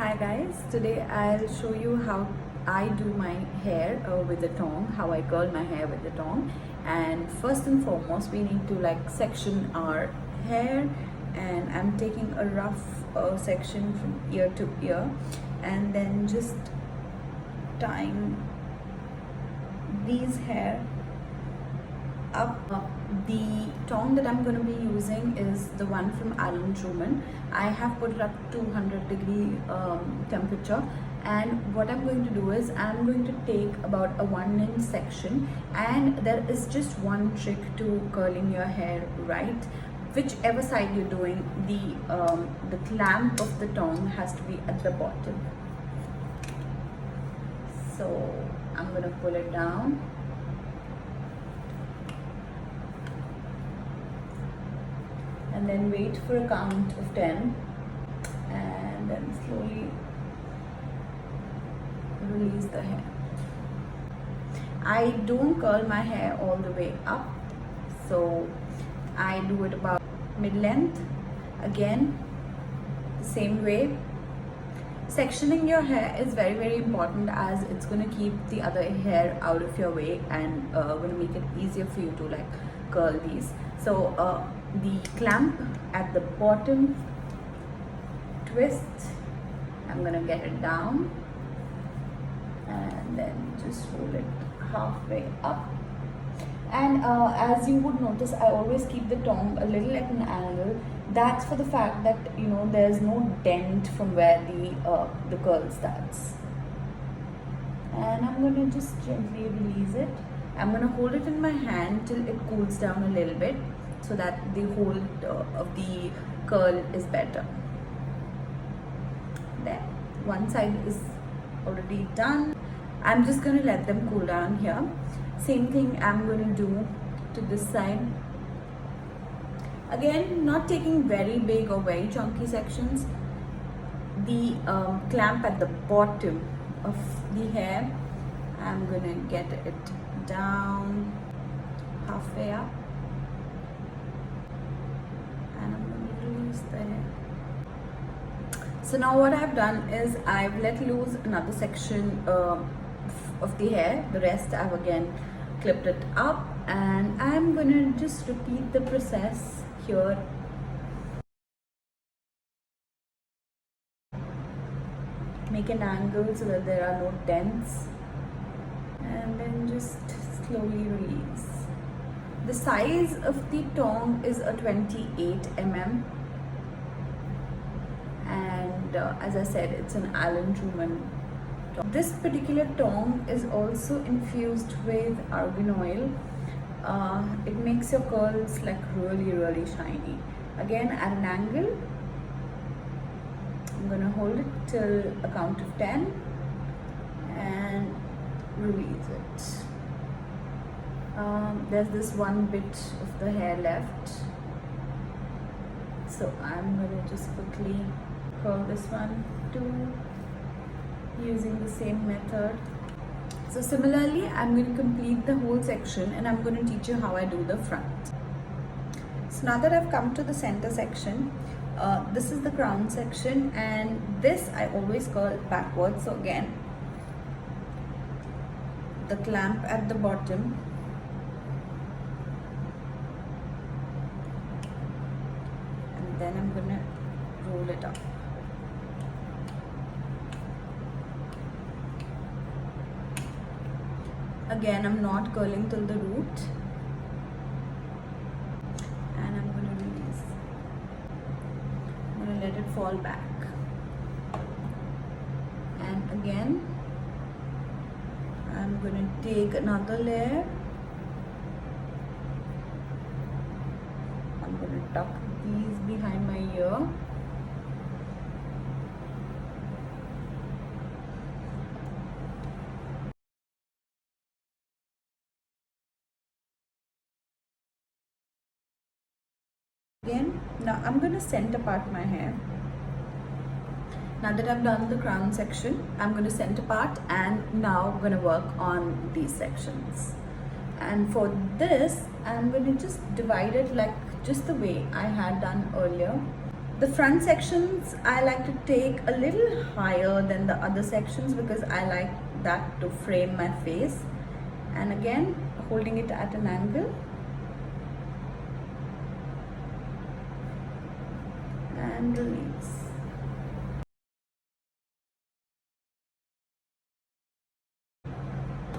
Hi guys, today I'll show you how I do my hair with the tong, how I curl my hair with the tong. And first and foremost, we need to section our hair, and I'm taking a rough section from ear to ear and then just tying these hair up. The tong that I'm going to be using is the one from Alan Truman. I have put it up to 200-degree temperature, and what I'm going to do is I'm going to take about a 1-inch section, and there is just one trick to curling your hair right. Whichever side you're doing, the clamp of the tong has to be at the bottom. So I'm going to pull it down. And then wait for a count of 10 and then slowly release the hair. I don't curl my hair all the way up, so I do it about mid-length. Again, the same way. Sectioning your hair is very, very important, as it's going to keep the other hair out of your way and going to make it easier for you to curl these. So the clamp at the bottom, twist, I'm going to get it down and then just roll it halfway up. And as you would notice, I always keep the tong a little at an angle. That's for the fact that there's no dent from where the curl starts. And I'm going to just gently release it. I'm going to hold it in my hand till it cools down a little bit, so that the hold of the curl is better. There, one side is already done. I'm just going to let them cool down here. Same thing I'm going to do to this side. Again, not taking very big or very chunky sections. The clamp at the bottom of the hair, I'm going to get it down halfway up. And I'm going to release the hair. So now what I've done is I've let loose another section of the hair. The rest I've again clipped it up, and I'm going to just repeat the process here. Make an angle so that there are no dents, and then just slowly release. The size of the tong is a 28 mm, and as I said, it's an Alan Truman tong. This particular tong is also infused with argan oil. It makes your curls really, really shiny. Again, at an angle. I'm gonna hold it till a count of 10 and release it. There's this one bit of the hair left, so I'm gonna just quickly curl this one too, using the same method. So similarly, I'm going to complete the whole section, and I'm going to teach you how I do the front. So now that I've come to the center section, this is the crown section, and this I always curl backwards. So again, the clamp at the bottom, and then I'm going to roll it up. Again, I'm not curling till the root, and I'm going to release. I'm going to let it fall back, and again I'm going to take another layer. I'm going to tuck these behind my ear. Again, now I'm going to center part my hair. Now that I've done the crown section, I'm going to center part, and now I'm going to work on these sections. And for this, I'm going to just divide it just the way I had done earlier. The front sections I like to take a little higher than the other sections because I like that to frame my face, and again holding it at an angle and release.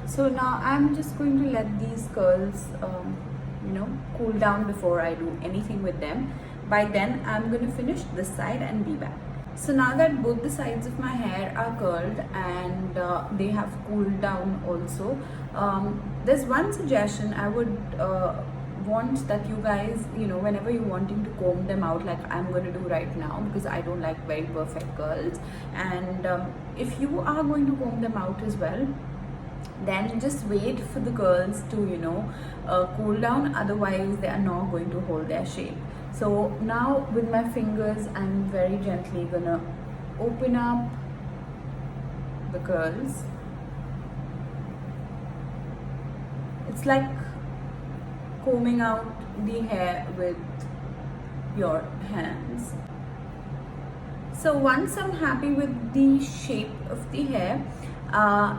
So now I'm just going to let these curls cool down before I do anything with them. By then I'm going to finish this side and be back. So now that both the sides of my hair are curled and they have cooled down also, there's one suggestion I would want that you guys, whenever you're wanting to comb them out like I'm going to do right now, because I don't like very perfect curls, and if you are going to comb them out as well, then just wait for the curls to cool down, otherwise they are not going to hold their shape. So now with my fingers I'm very gently gonna open up the curls. It's like combing out the hair with your hands. So once I'm happy with the shape of the hair,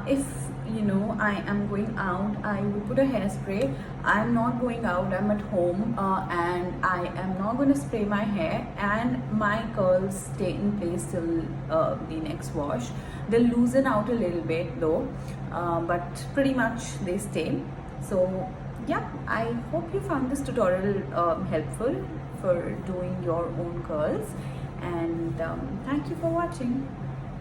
if I am going out, I will put a hairspray. I'm not going out, I'm at home, and I am not going to spray my hair, and my curls stay in place till the next wash. They'll loosen out a little bit though, but pretty much they stay. So yeah, I hope you found this tutorial helpful for doing your own curls, and thank you for watching.